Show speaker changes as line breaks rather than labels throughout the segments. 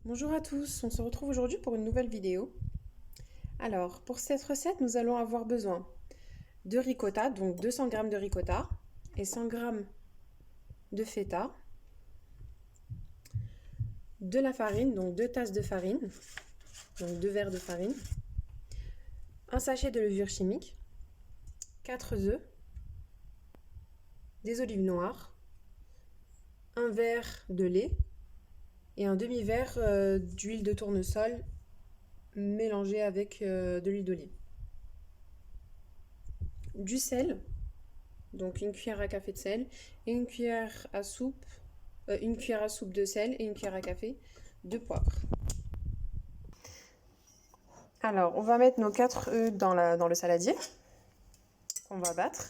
Bonjour à tous, on se retrouve aujourd'hui pour une nouvelle vidéo. Alors, pour cette recette, nous allons avoir besoin de ricotta, donc 200 g de ricotta et 100 g de feta, de la farine, donc 2 tasses de farine, donc 2 verres de farine, un sachet de levure chimique, 4 œufs, des olives noires, un verre de lait et un demi-verre d'huile de tournesol mélangée avec de l'huile d'olive. Du sel, donc une cuillère à café de sel et une cuillère à soupe de sel et une cuillère à café de poivre. Alors, on va mettre nos 4 œufs dans le saladier qu'on va battre.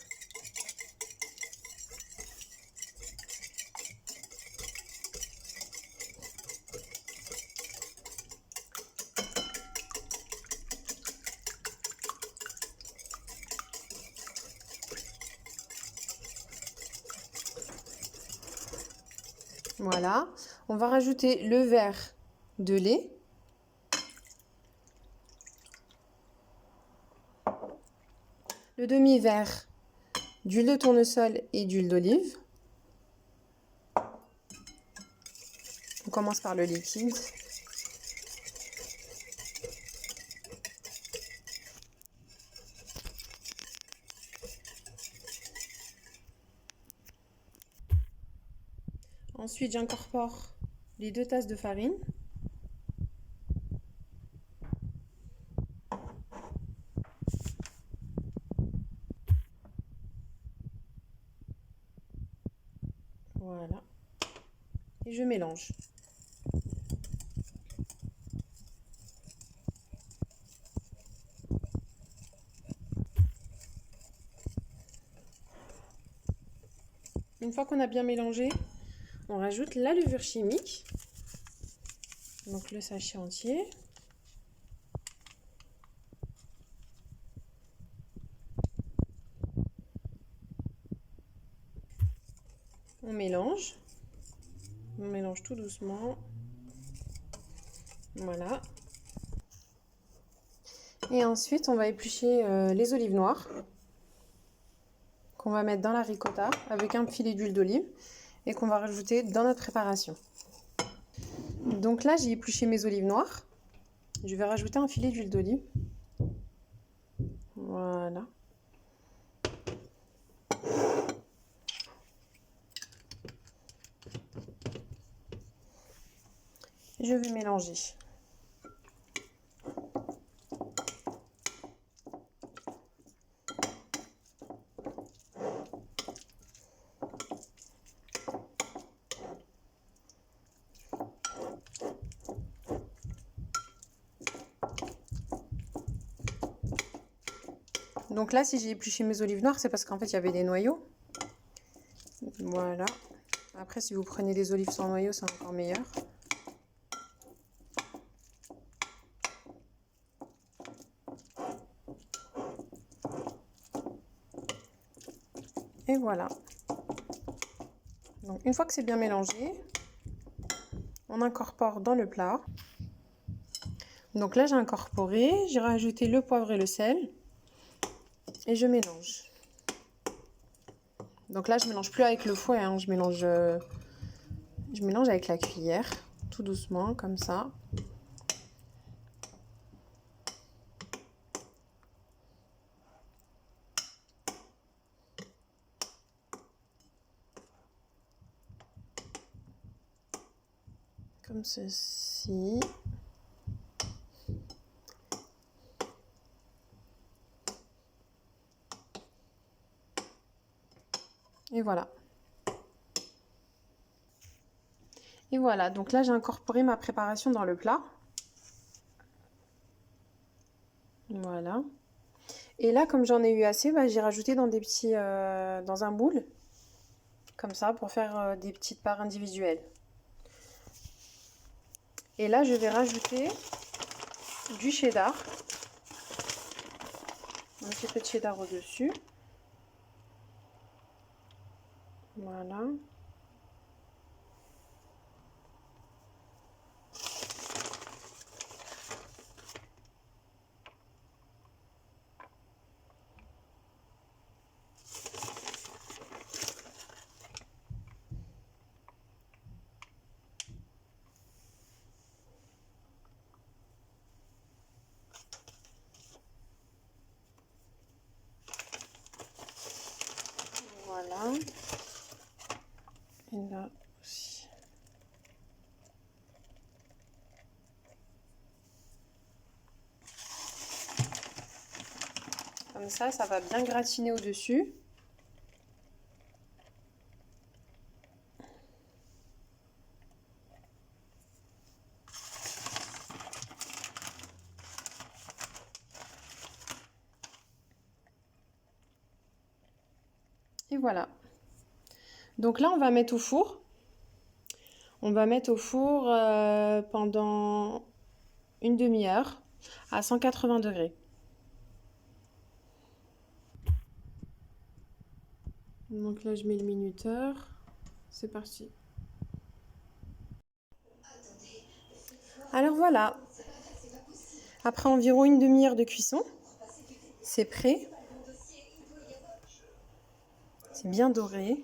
Voilà, on va rajouter le verre de lait. Le demi-verre d'huile de tournesol et d'huile d'olive. On commence par le liquide. Ensuite, j'incorpore les 2 tasses de farine. Voilà. Et je mélange. Une fois qu'on a bien mélangé, on rajoute la levure chimique, donc le sachet entier. On mélange tout doucement. Voilà. Et ensuite, on va éplucher les olives noires qu'on va mettre dans la ricotta avec un filet d'huile d'olive et qu'on va rajouter dans notre préparation. Donc là, j'ai épluché mes olives noires. Je vais rajouter un filet d'huile d'olive. Voilà. Je vais mélanger. Donc là, si j'ai épluché mes olives noires, c'est parce qu'en fait, il y avait des noyaux. Voilà. Après, si vous prenez des olives sans noyaux, c'est encore meilleur. Et voilà. Donc une fois que c'est bien mélangé, on incorpore dans le plat. Donc là, j'ai incorporé, j'ai rajouté le poivre et le sel et je mélange. Donc là, je mélange plus avec le fouet, hein, je mélange avec la cuillère, tout doucement, comme ça. Comme ceci. Et voilà. Et voilà, donc là j'ai incorporé ma préparation dans le plat. Voilà. Et là, comme j'en ai eu assez, j'ai rajouté dans dans un moule, comme ça, pour faire des petites parts individuelles. Et là, je vais rajouter du cheddar, un petit peu de cheddar au-dessus. Voilà. Voilà. Et là aussi. Comme ça va bien gratiner au-dessus. Et voilà. Donc là, on va mettre au four. On va mettre au four pendant une demi-heure à 180 degrés. Donc là, je mets le minuteur. C'est parti. Alors voilà. Après environ une demi-heure de cuisson, c'est prêt. C'est bien doré.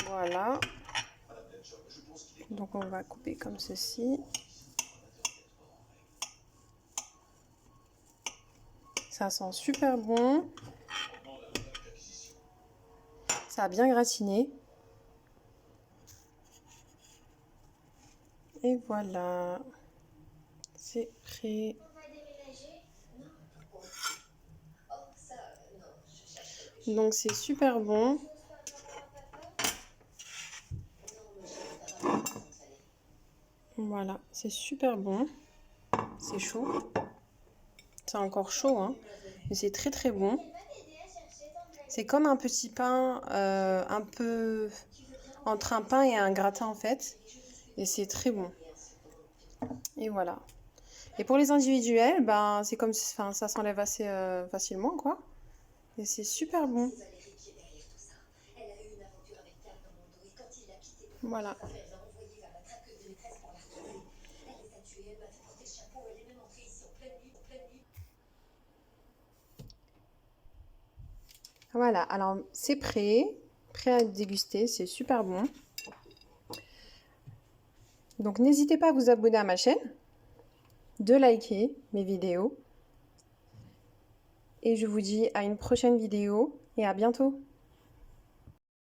Voilà. Donc on va couper comme ceci. Ça sent super bon. Ça a bien gratiné. Et voilà. C'est prêt. Donc c'est super bon. Voilà, c'est super bon. C'est chaud. C'est encore chaud, hein. Mais c'est très très bon. C'est comme un petit pain, un peu entre un pain et un gratin en fait. Et c'est très bon. Et voilà. Et pour les individuels, ben c'est comme, enfin, ça s'enlève assez facilement, quoi. Et c'est super bon. Voilà. Voilà, alors c'est prêt à être dégusté, c'est super bon. Donc n'hésitez pas à vous abonner à ma chaîne, de liker mes vidéos. Et je vous dis à une prochaine vidéo et à bientôt.